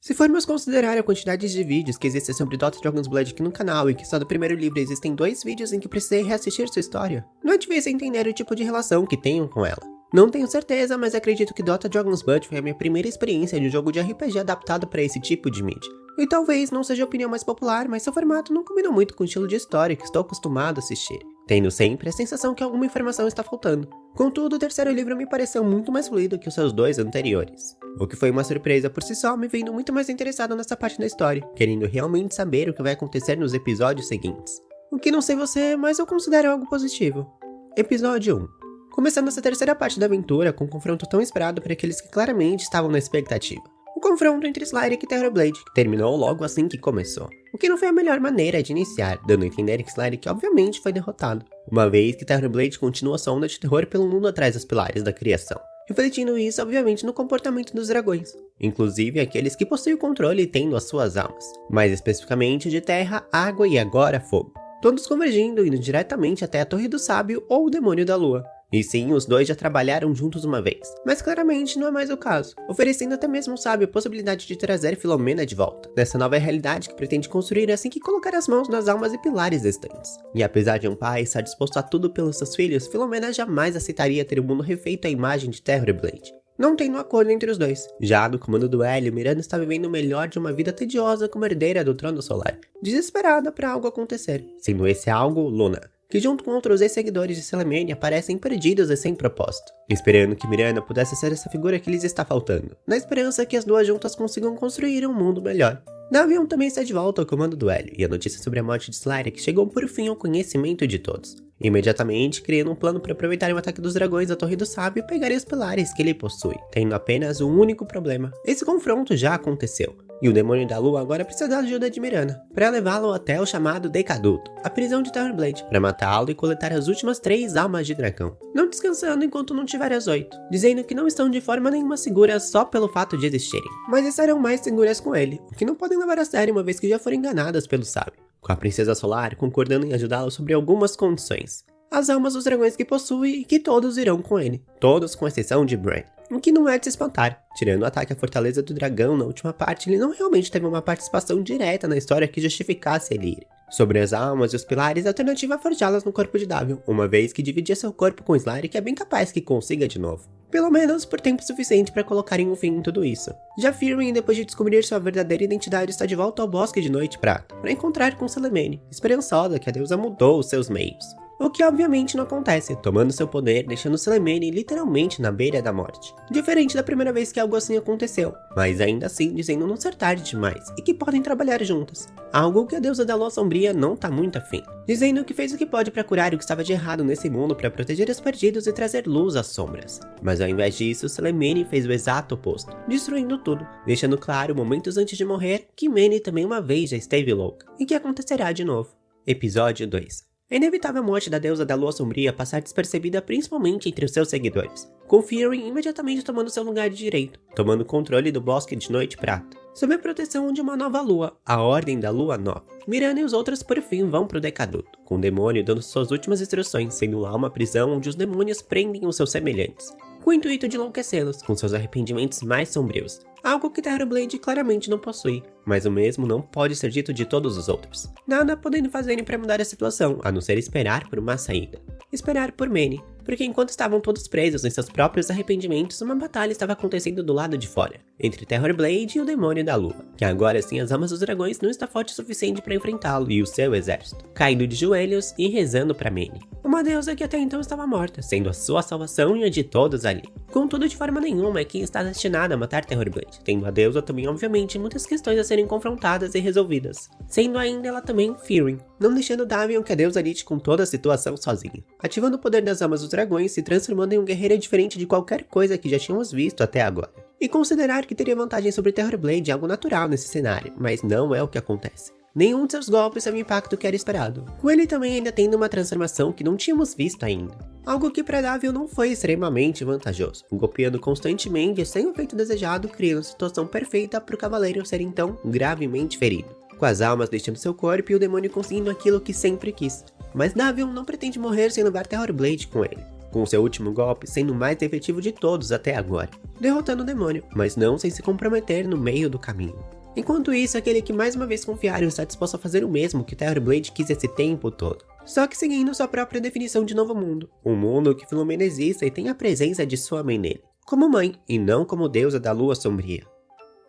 Se formos considerar a quantidade de vídeos que existem sobre Dota Dragon's Blood aqui no canal e que só do primeiro livro existem 2 vídeos em que precisei reassistir sua história, não é difícil entender o tipo de relação que tenho com ela. Não tenho certeza, mas acredito que Dota Dragon's Blood foi a minha primeira experiência de um jogo de RPG adaptado para esse tipo de mídia. E talvez não seja a opinião mais popular, mas seu formato não combina muito com o estilo de história que estou acostumado a assistir, tendo sempre a sensação que alguma informação está faltando. Contudo, o terceiro livro me pareceu muito mais fluido que os seus 2 anteriores, o que foi uma surpresa por si só, me vendo muito mais interessado nessa parte da história, querendo realmente saber o que vai acontecer nos episódios seguintes. O que não sei você, mas eu considero algo positivo. Episódio 1. Começando essa terceira parte da aventura com um confronto tão esperado para aqueles que claramente estavam na expectativa. O confronto entre Slyric e Terrorblade, que terminou logo assim que começou. O que não foi a melhor maneira de iniciar, dando a entender que Slyric obviamente foi derrotado, uma vez que Terrorblade continua sua onda de terror pelo mundo atrás dos pilares da criação, refletindo isso obviamente no comportamento dos dragões, inclusive aqueles que possuem o controle tendo as suas almas, mais especificamente de terra, água e agora fogo, todos convergindo indo diretamente até a Torre do Sábio ou o Demônio da Lua. E sim, os dois já trabalharam juntos uma vez, mas claramente não é mais o caso, oferecendo até mesmo ao Sábio a possibilidade de trazer Filomena de volta, nessa nova realidade que pretende construir assim que colocar as mãos nas almas e pilares restantes. E apesar de um pai estar disposto a tudo pelos seus filhos, Filomena jamais aceitaria ter o mundo refeito à imagem de Terrorblade. Não tem um acordo entre os dois. Já no comando do Hélio, Mirana está vivendo o melhor de uma vida tediosa como herdeira do Trono Solar, desesperada para algo acontecer, sendo esse algo Luna, que junto com outros ex-seguidores de Selemene aparecem perdidos e sem propósito, esperando que Mirana pudesse ser essa figura que lhes está faltando, na esperança que as duas juntas consigam construir um mundo melhor. Davion também está de volta ao comando do Hélio, e a notícia sobre a morte de Slyric chegou por fim ao conhecimento de todos, imediatamente criando um plano para aproveitar o ataque dos dragões da Torre do Sábio e pegarem os pilares que ele possui, tendo apenas um único problema. Esse confronto já aconteceu, e o Demônio da Lua agora precisa da ajuda de Mirana, para levá-lo até o chamado Decaduto, a prisão de Terrorblade, para matá-lo e coletar as últimas 3 almas de dragão, não descansando enquanto não tiver as 8, dizendo que não estão de forma nenhuma seguras só pelo fato de existirem, mas estarão mais seguras com ele, o que não podem levar a sério uma vez que já foram enganadas pelo Sábio, com a Princesa Solar concordando em ajudá-lo sobre algumas condições. As almas dos dragões que possui e que todos irão com ele, todos com exceção de Bran. O que não é de se espantar, tirando o ataque à Fortaleza do Dragão na última parte, ele não realmente teve uma participação direta na história que justificasse ele ir. Sobre as almas e os pilares, a alternativa é forjá-las no corpo de Davion, uma vez que dividir seu corpo com Slyric é bem capaz que consiga de novo. Pelo menos por tempo suficiente para colocarem um fim em tudo isso. Já Firwin, depois de descobrir sua verdadeira identidade, está de volta ao Bosque de Noite Prata, para encontrar com Selemene, esperançosa que a deusa mudou os seus meios. O que obviamente não acontece, tomando seu poder, deixando Selemene literalmente na beira da morte. Diferente da primeira vez que algo assim aconteceu, mas ainda assim dizendo não ser tarde demais e que podem trabalhar juntas. Algo que a deusa da Lua Sombria não tá muito afim, dizendo que fez o que pode para curar o que estava de errado nesse mundo para proteger os perdidos e trazer luz às sombras. Mas ao invés disso, Selemene fez o exato oposto, destruindo tudo, deixando claro momentos antes de morrer que Mene também uma vez já esteve louca, e que acontecerá de novo. Episódio 2. É inevitável a morte da deusa da Lua Sombria passar despercebida principalmente entre os seus seguidores, com Firwin imediatamente tomando seu lugar de direito, tomando controle do Bosque de Noite Prata, sob a proteção de uma nova lua, a Ordem da Lua Nova. Mirana e os outros por fim vão pro Decaduto, com o demônio dando suas últimas instruções, sendo lá uma prisão onde os demônios prendem os seus semelhantes, com o intuito de enlouquecê-los com seus arrependimentos mais sombrios. Algo que Terrorblade claramente não possui, mas o mesmo não pode ser dito de todos os outros. Nada podendo fazerem para mudar a situação, a não ser esperar por uma saída. Esperar por Mene, porque enquanto estavam todos presos em seus próprios arrependimentos, uma batalha estava acontecendo do lado de fora, entre Terrorblade e o Demônio da Lua, que agora sim as almas dos dragões não está forte o suficiente para enfrentá-lo e o seu exército, caindo de joelhos e rezando para Mene, uma deusa que até então estava morta, sendo a sua salvação e a de todos ali. Contudo, de forma nenhuma é quem está destinada a matar Terrorblade, tendo a deusa também obviamente muitas questões a serem confrontadas e resolvidas, sendo ainda ela também Firwin, não deixando Davion que a deusa lide com toda a situação sozinha, ativando o poder das almas dos dragões, se transformando em um guerreiro diferente de qualquer coisa que já tínhamos visto até agora. E considerar que teria vantagem sobre Terrorblade é algo natural nesse cenário, mas não é o que acontece. Nenhum de seus golpes teve o impacto que era esperado, com ele também ainda tendo uma transformação que não tínhamos visto ainda. Algo que para Davion não foi extremamente vantajoso, golpeando constantemente sem o efeito desejado, criando a situação perfeita para o cavaleiro ser então gravemente ferido, com as almas deixando seu corpo e o demônio conseguindo aquilo que sempre quis. Mas Davion não pretende morrer sem levar Terrorblade com ele. com seu último golpe sendo o mais efetivo de todos até agora, derrotando o demônio, mas não sem se comprometer no meio do caminho. Enquanto isso, aquele que mais uma vez confiaram está disposto a fazer o mesmo que Terrorblade quis esse tempo todo, só que seguindo sua própria definição de novo mundo, um mundo que Philomena exista e tem a presença de sua mãe nele, como mãe e não como deusa da lua sombria.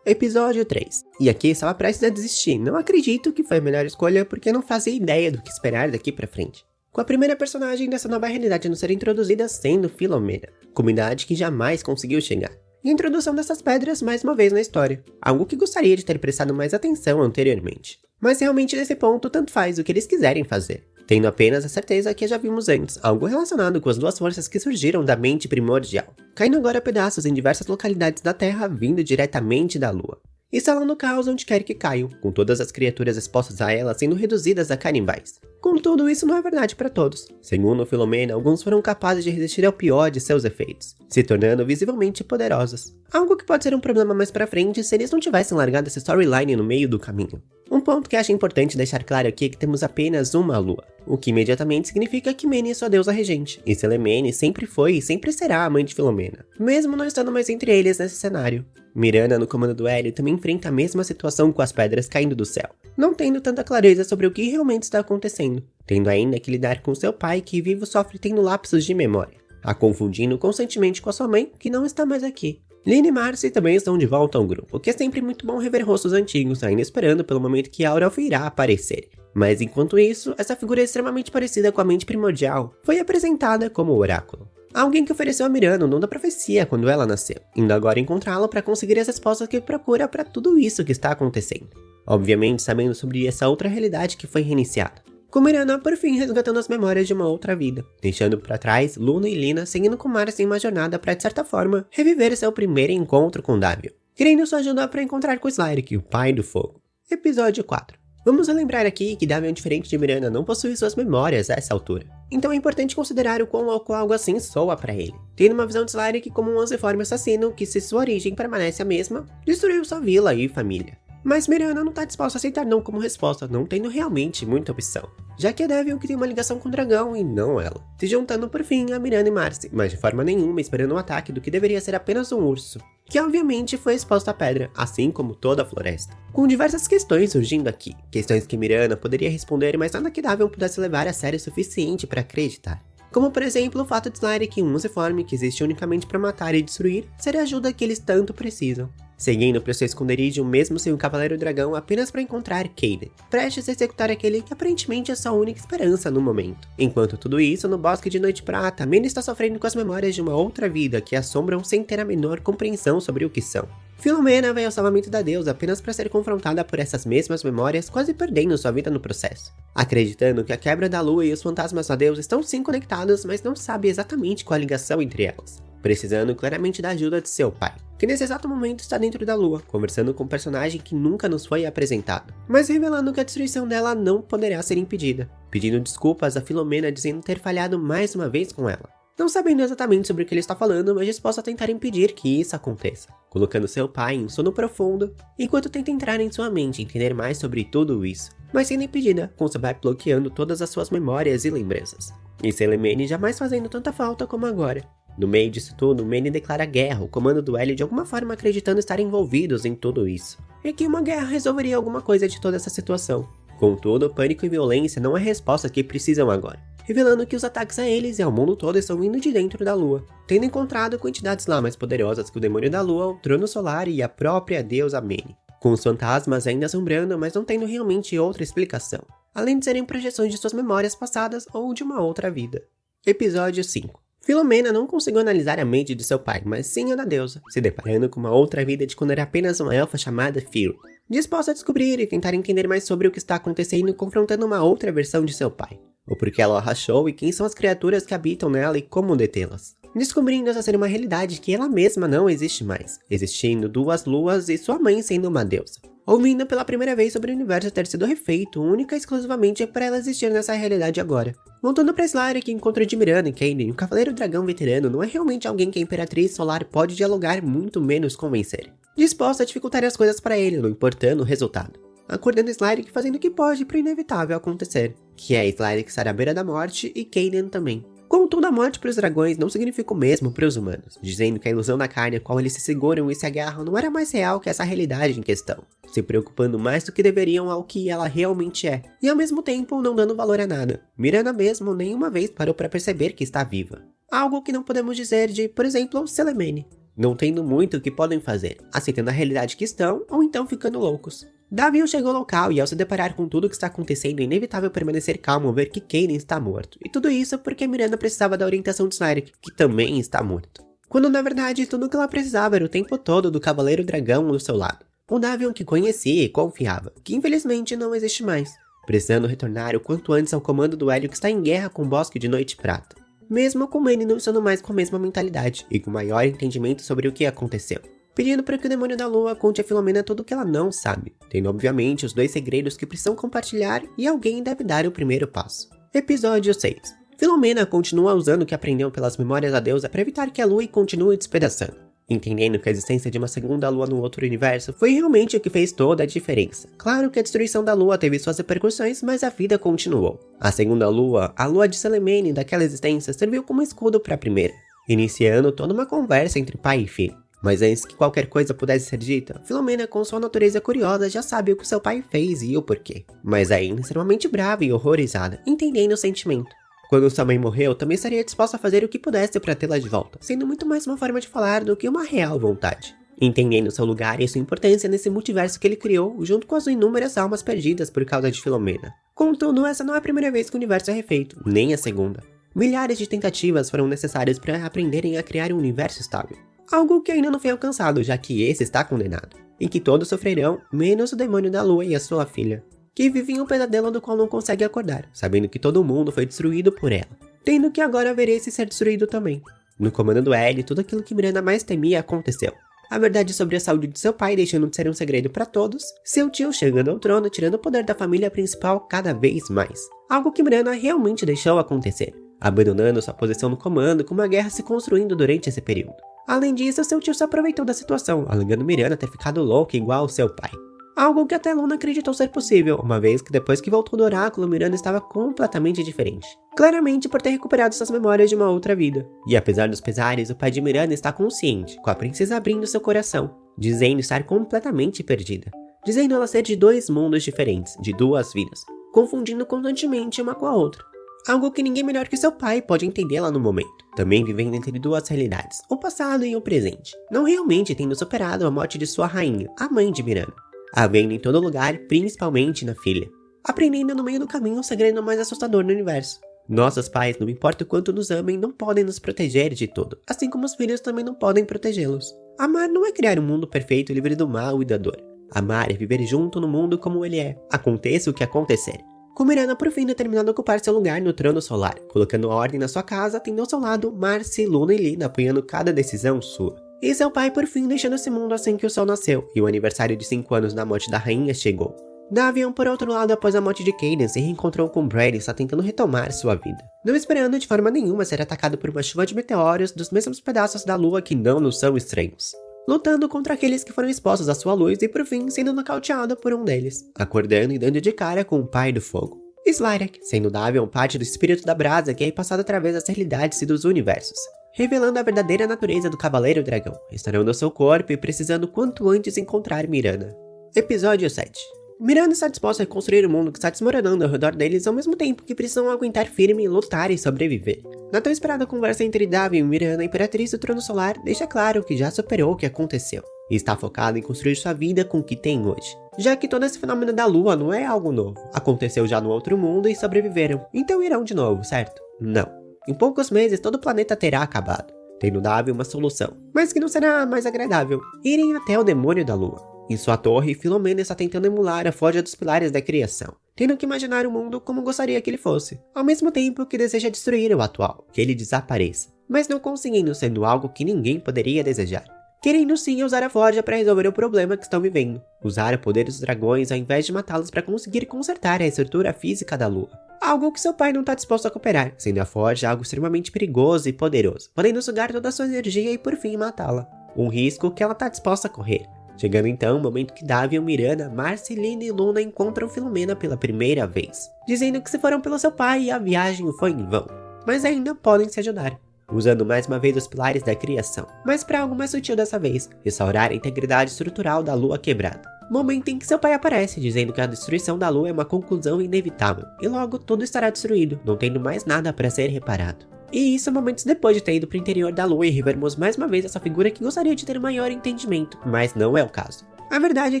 Episódio 3. E aqui estava prestes a desistir, não acredito que foi a melhor escolha porque não fazia ideia do que esperar daqui pra frente. Com a primeira personagem dessa nova realidade a não ser introduzida sendo Philomena, comunidade que jamais conseguiu chegar. E a introdução dessas pedras mais uma vez na história, algo que gostaria de ter prestado mais atenção anteriormente. Mas realmente nesse ponto tanto faz o que eles quiserem fazer, tendo apenas a certeza que já vimos antes, algo relacionado com as duas forças que surgiram da mente primordial, caindo agora a pedaços em diversas localidades da Terra vindo diretamente da Lua, instalando o caos onde quer que caiam, com todas as criaturas expostas a ela sendo reduzidas a canibais. Contudo, isso não é verdade para todos. Segundo Philomena, alguns foram capazes de resistir ao pior de seus efeitos, se tornando visivelmente poderosos. Algo que pode ser um problema mais pra frente se eles não tivessem largado essa storyline no meio do caminho. Um ponto que acho importante deixar claro aqui é que temos apenas uma lua, o que imediatamente significa que Mene é sua deusa regente, e Selemene sempre foi e sempre será a mãe de Philomena, mesmo não estando mais entre eles nesse cenário. Mirana, no comando do Hélio, também enfrenta a mesma situação com as pedras caindo do céu, não tendo tanta clareza sobre o que realmente está acontecendo, tendo ainda que lidar com seu pai que vivo sofre tendo lapsos de memória, a confundindo constantemente com a sua mãe, que não está mais aqui. Lynn e Marcy também estão de volta ao grupo, o que é sempre muito bom rever rostos antigos, ainda esperando pelo momento que Aurelf irá aparecer. Mas enquanto isso, essa figura extremamente parecida com a mente primordial foi apresentada como o Oráculo. Alguém que ofereceu a Mirana o dom da profecia quando ela nasceu, indo agora encontrá-la para conseguir as respostas que procura para tudo isso que está acontecendo. Obviamente sabendo sobre essa outra realidade que foi reiniciada. Com Mirana por fim resgatando as memórias de uma outra vida, deixando para trás Luna e Lina seguindo com Marcy em uma jornada para de certa forma reviver seu primeiro encontro com Davio, querendo sua ajuda para encontrar com Slyric, o pai do fogo. Episódio 4. Vamos relembrar aqui que Davio, diferente de Mirana, não possui suas memórias a essa altura, então é importante considerar o quão louco algo assim soa para ele, tendo uma visão de Slyric como um ansiforme assassino que, se sua origem permanece a mesma, destruiu sua vila e família. Mas Mirana não tá disposta a aceitar não como resposta, não tendo realmente muita opção, já que é Davio que tem uma ligação com o dragão e não ela, se juntando por fim a Mirana e Marcy, mas de forma nenhuma esperando um ataque do que deveria ser apenas um urso, que obviamente foi exposto à pedra, assim como toda a floresta, com diversas questões surgindo aqui, questões que Mirana poderia responder, mas nada que Davio pudesse levar a sério o suficiente para acreditar. Como por exemplo o fato de Slyric, um unciforme que existe unicamente para matar e destruir, ser a ajuda que eles tanto precisam. Seguindo para seu esconderijo mesmo sem o Cavaleiro Dragão apenas para encontrar Kaden, prestes a executar aquele que aparentemente é sua única esperança no momento. Enquanto tudo isso, no Bosque de Noite Prata, Mene está sofrendo com as memórias de uma outra vida que a assombram sem ter a menor compreensão sobre o que são. Philomena veio ao salvamento da deusa apenas para ser confrontada por essas mesmas memórias, quase perdendo sua vida no processo. Acreditando que a quebra da lua e os fantasmas da deusa estão sim conectados, mas não sabe exatamente qual a ligação entre elas. Precisando claramente da ajuda de seu pai, que nesse exato momento está dentro da lua, conversando com um personagem que nunca nos foi apresentado, mas revelando que a destruição dela não poderá ser impedida, pedindo desculpas a Philomena dizendo ter falhado mais uma vez com ela. Não sabendo exatamente sobre o que ele está falando, mas disposto a tentar impedir que isso aconteça, colocando seu pai em sono profundo, enquanto tenta entrar em sua mente e entender mais sobre tudo isso, mas sendo impedida, com seu pai bloqueando todas as suas memórias e lembranças. E Selemene jamais fazendo tanta falta como agora. No meio disso tudo, Mene declara guerra, o comando do Hélio de alguma forma acreditando estar envolvidos em tudo isso, e que uma guerra resolveria alguma coisa de toda essa situação. Contudo, pânico e violência não é a resposta que precisam agora, revelando que os ataques a eles e ao mundo todo estão vindo de dentro da lua, tendo encontrado com entidades lá mais poderosas que o demônio da lua, o trono solar e a própria deusa Mene, com os fantasmas ainda assombrando, mas não tendo realmente outra explicação, além de serem projeções de suas memórias passadas ou de uma outra vida. Episódio 5. Philomena não conseguiu analisar a mente de seu pai, mas sim a da deusa, se deparando com uma outra vida de quando era apenas uma elfa chamada Phil, disposta a descobrir e tentar entender mais sobre o que está acontecendo, confrontando uma outra versão de seu pai, o porquê ela o rachou e quem são as criaturas que habitam nela e como detê-las, descobrindo essa ser uma realidade que ela mesma não existe mais, existindo duas luas e sua mãe sendo uma deusa. Ouvindo pela primeira vez sobre o universo ter sido refeito única e exclusivamente para ela existir nessa realidade agora. Voltando pra Slyric, que encontra de Mirana e Kaden, o Cavaleiro Dragão veterano não é realmente alguém que a Imperatriz Solar pode dialogar, muito menos convencer. Disposta a dificultar as coisas para ele, não importando o resultado. Acordando Slyric fazendo o que pode para o inevitável acontecer, que é Slyric estar à beira da morte e Kaden também. Contudo, a morte para os dragões não significa o mesmo para os humanos, dizendo que a ilusão da carne a qual eles se seguram e se agarram não era mais real que essa realidade em questão, se preocupando mais do que deveriam ao que ela realmente é, e ao mesmo tempo não dando valor a nada. Mirana mesmo nenhuma vez parou para perceber que está viva. Algo que não podemos dizer de, por exemplo, Selemene, não tendo muito o que podem fazer, aceitando a realidade que estão ou então ficando loucos. Davion chegou ao local e ao se deparar com tudo o que está acontecendo é inevitável permanecer calmo ao ver que Kaden está morto. E tudo isso porque Miranda precisava da orientação de Snarek, que também está morto. Quando na verdade tudo o que ela precisava era o tempo todo do Cavaleiro Dragão do seu lado. Um Davion que conhecia e confiava, que infelizmente não existe mais. Precisando retornar o quanto antes ao comando do Hélio que está em guerra com o Bosque de Noite Prata. Mesmo com ele não estando mais com a mesma mentalidade e com maior entendimento sobre o que aconteceu. Pedindo para que o Demônio da Lua conte a Filomena tudo o que ela não sabe, tendo obviamente os 2 segredos que precisam compartilhar e alguém deve dar o primeiro passo. Episódio 6. Filomena continua usando o que aprendeu pelas memórias da deusa para evitar que a Lua continue despedaçando, entendendo que a existência de uma segunda Lua no outro universo foi realmente o que fez toda a diferença. Claro que a destruição da Lua teve suas repercussões, mas a vida continuou. A segunda Lua, a Lua de Selemene daquela existência, serviu como escudo para a primeira, iniciando toda uma conversa entre pai e filho. Mas antes que qualquer coisa pudesse ser dita, Filomena, com sua natureza curiosa, já sabe o que seu pai fez e o porquê. Mas ainda extremamente brava e horrorizada, entendendo o sentimento. Quando sua mãe morreu, também estaria disposta a fazer o que pudesse para tê-la de volta, sendo muito mais uma forma de falar do que uma real vontade. Entendendo seu lugar e sua importância nesse multiverso que ele criou, junto com as inúmeras almas perdidas por causa de Filomena. Contudo, essa não é a primeira vez que o universo é refeito, nem a segunda. Milhares de tentativas foram necessárias para aprenderem a criar um universo estável. Algo que ainda não foi alcançado, já que esse está condenado, e que todos sofrerão, menos o Demônio da Lua e a sua filha, que vivem um pesadelo do qual não consegue acordar, sabendo que todo mundo foi destruído por ela, tendo que agora ver esse ser destruído também. No comando do Ellie, tudo aquilo que Miranda mais temia aconteceu. A verdade sobre a saúde de seu pai deixando de ser um segredo para todos, seu tio chegando ao trono tirando o poder da família principal cada vez mais, algo que Miranda realmente deixou acontecer, abandonando sua posição no comando com uma guerra se construindo durante esse período. Além disso, seu tio se aproveitou da situação, alegando Miranda ter ficado louca igual ao seu pai. Algo que até Luna acreditou ser possível, uma vez que depois que voltou do oráculo, Miranda estava completamente diferente. Claramente por ter recuperado suas memórias de uma outra vida. E apesar dos pesares, o pai de Miranda está consciente, com a princesa abrindo seu coração, dizendo estar completamente perdida. Dizendo ela ser de 2 mundos diferentes, de 2 vidas, confundindo constantemente uma com a outra. Algo que ninguém melhor que seu pai pode entender lá no momento, também vivendo entre 2 realidades, o passado e o presente, não realmente tendo superado a morte de sua rainha, a mãe de Miranda, a vendo em todo lugar, principalmente na filha, aprendendo no meio do caminho o segredo mais assustador do universo. Nossos pais, não importa o quanto nos amem, não podem nos proteger de tudo, assim como os filhos também não podem protegê-los. Amar não é criar um mundo perfeito livre do mal e da dor. Amar é viver junto no mundo como ele é, aconteça o que acontecer. Com Miranda por fim determinado a ocupar seu lugar no trono solar, colocando ordem na sua casa, tendo ao seu lado Marcy, Luna e Lina apoiando cada decisão sua. E seu pai por fim deixando esse mundo assim que o sol nasceu, e o aniversário de 5 anos da morte da rainha chegou. Davion, por outro lado, após a morte de Kaden, se reencontrou com Brady e está tentando retomar sua vida, não esperando de forma nenhuma ser atacado por uma chuva de meteoros dos mesmos pedaços da lua que não nos são estranhos. Lutando contra aqueles que foram expostos à sua luz e por fim sendo nocauteado por um deles, acordando e dando de cara com o pai do fogo. Slarek, sendo Davion parte do espírito da brasa que é passado através das realidades e dos universos, revelando a verdadeira natureza do Cavaleiro Dragão, restaurando seu corpo e precisando quanto antes encontrar Miranda. Episódio 7. Miranda está disposta a reconstruir o mundo que está desmoronando ao redor deles ao mesmo tempo que precisam aguentar firme, lutar e sobreviver. Na tão esperada conversa entre Davion e Miranda, a Imperatriz do Trono Solar deixa claro que já superou o que aconteceu e está focada em construir sua vida com o que tem hoje. Já que todo esse fenômeno da Lua não é algo novo, aconteceu já no outro mundo e sobreviveram, então irão de novo, certo? Não. Em poucos meses todo o planeta terá acabado, tendo Davion uma solução, mas que não será mais agradável, irem até o Demônio da Lua. Em sua torre, Filomena está tentando emular a forja dos pilares da criação, tendo que imaginar o mundo como gostaria que ele fosse, ao mesmo tempo que deseja destruir o atual, que ele desapareça, mas não conseguindo sendo algo que ninguém poderia desejar. Querendo sim usar a forja para resolver o problema que estão vivendo, usar o poder dos dragões ao invés de matá-los para conseguir consertar a estrutura física da lua. Algo que seu pai não está disposto a cooperar, sendo a forja algo extremamente perigoso e poderoso, podendo sugar toda a sua energia e por fim matá-la. Um risco que ela está disposta a correr. Chegando então o momento que Davion, Miranda, Marcy, Lina e Luna encontram Filomena pela primeira vez, dizendo que se foram pelo seu pai e a viagem foi em vão. mas ainda podem se ajudar, usando mais uma vez os pilares da criação, mas para algo mais sutil dessa vez, restaurar a integridade estrutural da lua quebrada. Momento em que seu pai aparece, dizendo que a destruição da lua é uma conclusão inevitável, e logo tudo estará destruído, não tendo mais nada para ser reparado. E isso momentos depois de ter ido para o interior da lua e revermos mais uma vez essa figura que gostaria de ter maior entendimento, mas não é o caso. A verdade é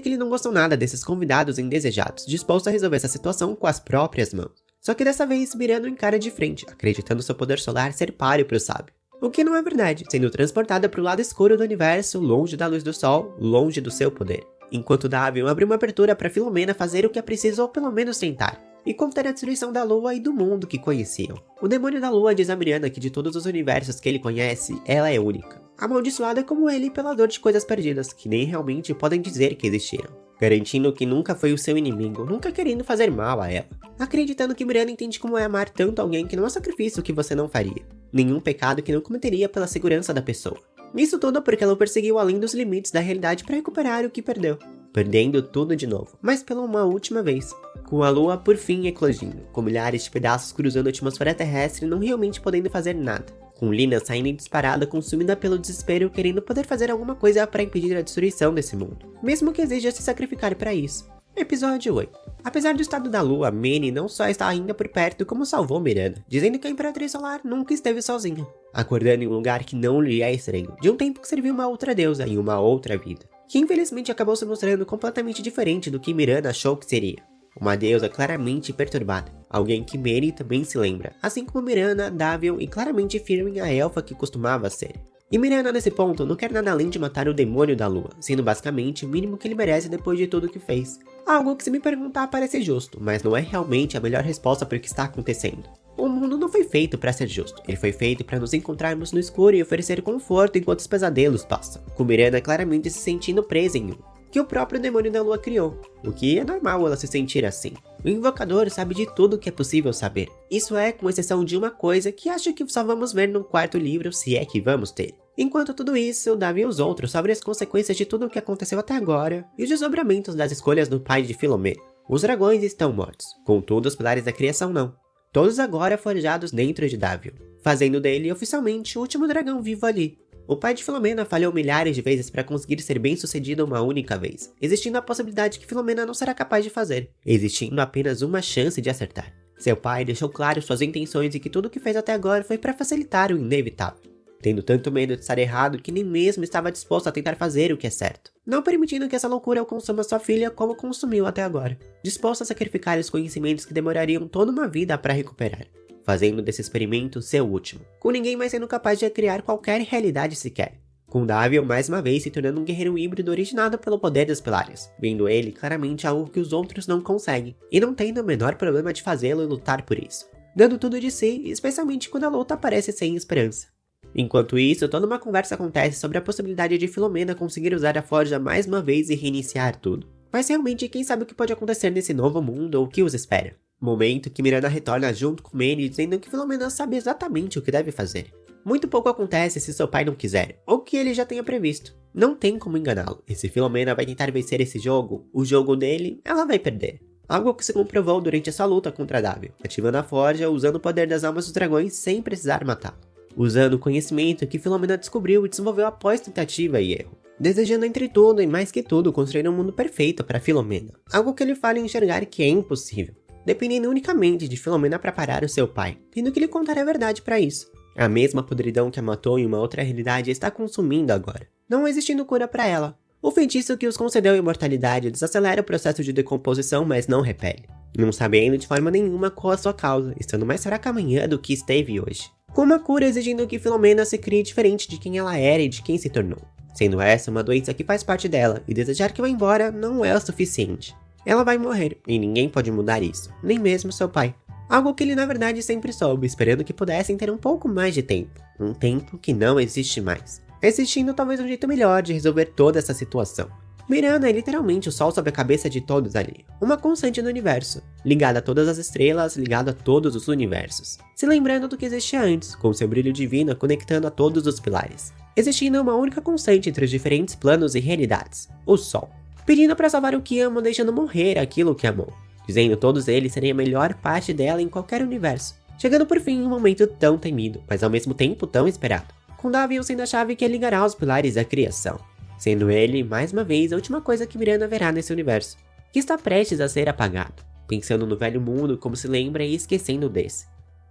que ele não gostou nada desses convidados indesejados, disposto a resolver essa situação com as próprias mãos. Só que dessa vez Mirano encara de frente, acreditando seu poder solar ser páreo para o sábio. O que não é verdade, sendo transportada para o lado escuro do universo, longe da luz do sol, longe do seu poder. Enquanto Davion abre uma abertura para Filomena fazer o que é preciso ou pelo menos tentar, e conter a destruição da lua e do mundo que conheciam. O demônio da lua diz a Mirana que de todos os universos que ele conhece, ela é única. Amaldiçoada como ele pela dor de coisas perdidas, que nem realmente podem dizer que existiram. Garantindo que nunca foi o seu inimigo, nunca querendo fazer mal a ela. Acreditando que Mirana entende como é amar tanto alguém que não é sacrifício que você não faria. Nenhum pecado que não cometeria pela segurança da pessoa. Isso tudo porque ela o perseguiu além dos limites da realidade para recuperar o que perdeu. Perdendo tudo de novo, mas pela uma última vez. Com a lua por fim eclodindo, com milhares de pedaços cruzando a atmosfera terrestre não realmente podendo fazer nada. Com Lina saindo disparada, consumida pelo desespero, querendo poder fazer alguma coisa para impedir a destruição desse mundo, mesmo que exija se sacrificar para isso. Episódio 8. Apesar do estado da lua, Manny não só está ainda por perto como salvou Mirana, dizendo que a Imperatriz Solar nunca esteve sozinha, acordando em um lugar que não lhe é estranho, de um tempo que serviu uma outra deusa em uma outra vida, que infelizmente acabou se mostrando completamente diferente do que Mirana achou que seria. Uma deusa claramente perturbada, alguém que Manny também se lembra, assim como Mirana, Davion e claramente Firmin, a elfa que costumava ser. E Mirana nesse ponto não quer nada além de matar o demônio da lua, sendo basicamente o mínimo que ele merece depois de tudo que fez. Algo que se me perguntar parece justo, mas não é realmente a melhor resposta para o que está acontecendo. O mundo não foi feito para ser justo, ele foi feito para nos encontrarmos no escuro e oferecer conforto enquanto os pesadelos passam, com Mirana claramente se sentindo presa em um, que o próprio demônio da lua criou, o que é normal ela se sentir assim. O invocador sabe de tudo o que é possível saber, isso é, com exceção de uma coisa que acho que só vamos ver no quarto livro, se é que vamos ter. Enquanto tudo isso, Davi e os outros sobre as consequências de tudo o que aconteceu até agora, e os desdobramentos das escolhas do pai de Filomena. Os dragões estão mortos, contudo os pilares da criação não. Todos agora forjados dentro de Davion, fazendo dele oficialmente o último dragão vivo ali. O pai de Filomena falhou milhares de vezes para conseguir ser bem sucedido uma única vez, existindo a possibilidade que Filomena não será capaz de fazer, existindo apenas uma chance de acertar. Seu pai deixou claro suas intenções e que tudo o que fez até agora foi para facilitar o inevitável, tendo tanto medo de estar errado que nem mesmo estava disposto a tentar fazer o que é certo, não permitindo que essa loucura consuma sua filha como consumiu até agora, disposto a sacrificar os conhecimentos que demorariam toda uma vida para recuperar, fazendo desse experimento seu último, com ninguém mais sendo capaz de criar qualquer realidade sequer. Com Davion mais uma vez se tornando um guerreiro híbrido originado pelo poder dos pilares, vendo ele claramente algo que os outros não conseguem, e não tendo o menor problema de fazê-lo e lutar por isso, dando tudo de si, especialmente quando a luta parece sem esperança. Enquanto isso, toda uma conversa acontece sobre a possibilidade de Filomena conseguir usar a forja mais uma vez e reiniciar tudo. Mas realmente quem sabe o que pode acontecer nesse novo mundo ou o que os espera. Momento que Mirana retorna junto com Manny dizendo que Filomena sabe exatamente o que deve fazer. Muito pouco acontece se seu pai não quiser, ou que ele já tenha previsto. Não tem como enganá-lo, e se Filomena vai tentar vencer esse jogo, o jogo dele, ela vai perder. Algo que se comprovou durante essa luta contra Davion, ativando a forja usando o poder das almas dos dragões sem precisar matá-lo. Usando o conhecimento que Filomena descobriu e desenvolveu após tentativa e erro. Desejando entre tudo e mais que tudo construir um mundo perfeito para Filomena. Algo que ele fala em enxergar que é impossível. Dependendo unicamente de Filomena para parar o seu pai, tendo que lhe contar a verdade para isso. A mesma podridão que a matou em uma outra realidade está consumindo agora, não existindo cura para ela. O feitiço que os concedeu imortalidade desacelera o processo de decomposição, mas não repele. Não sabendo de forma nenhuma qual a sua causa, estando mais fraca amanhã do que esteve hoje. Com uma cura exigindo que Filomena se crie diferente de quem ela era e de quem se tornou. Sendo essa uma doença que faz parte dela, e desejar que vá embora não é o suficiente. Ela vai morrer, e ninguém pode mudar isso, nem mesmo seu pai. Algo que ele na verdade sempre soube, esperando que pudessem ter um pouco mais de tempo. Um tempo que não existe mais. Existindo talvez um jeito melhor de resolver toda essa situação. Mirana é literalmente o sol sobre a cabeça de todos ali. Uma constante no universo, ligada a todas as estrelas, ligada a todos os universos. Se lembrando do que existia antes, com seu brilho divino conectando a todos os pilares. Existindo uma única constante entre os diferentes planos e realidades, o sol. Pedindo para salvar o que ama, deixando morrer aquilo que amou. Dizendo todos eles serem a melhor parte dela em qualquer universo. chegando por fim em um momento tão temido, mas ao mesmo tempo tão esperado, com Davion sendo a chave que ligará os pilares da criação, sendo ele, mais uma vez, a última coisa que Miranda verá nesse universo, que está prestes a ser apagado, pensando no velho mundo como se lembra e esquecendo desse,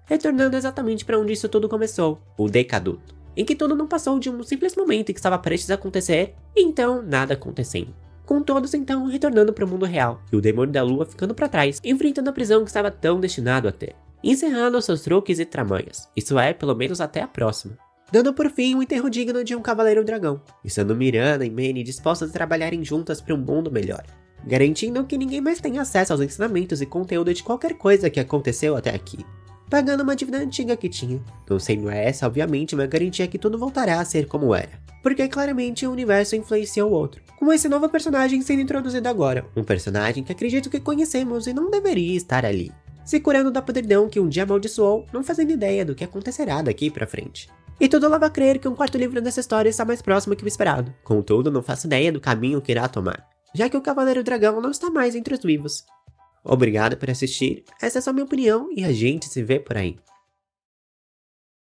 retornando exatamente para onde isso tudo começou, o Decaduto, em que tudo não passou de um simples momento em que estava prestes a acontecer, e então nada acontecendo. Com todos então retornando para o mundo real, e o demônio da lua ficando para trás, enfrentando a prisão que estava tão destinado a ter, encerrando seus truques e tramanhas, isso é, pelo menos até a próxima. Dando por fim um enterro digno de um cavaleiro dragão, estando Miranda e Manny dispostas a trabalharem juntas para um mundo melhor, garantindo que ninguém mais tenha acesso aos ensinamentos e conteúdo de qualquer coisa que aconteceu até aqui, pagando uma dívida antiga que tinha, não sendo essa obviamente uma garantia que tudo voltará a ser como era, porque claramente o universo influencia o outro, com esse novo personagem sendo introduzido agora, um personagem que acredito que conhecemos e não deveria estar ali, se curando da podridão que um dia amaldiçoou, não fazendo ideia do que acontecerá daqui pra frente. E tudo leva a crer que um quarto livro dessa história está mais próximo que o esperado, contudo não faço ideia do caminho que irá tomar, já que o Cavaleiro Dragão não está mais entre os vivos. Obrigado por assistir, essa é só minha opinião e a gente se vê por aí.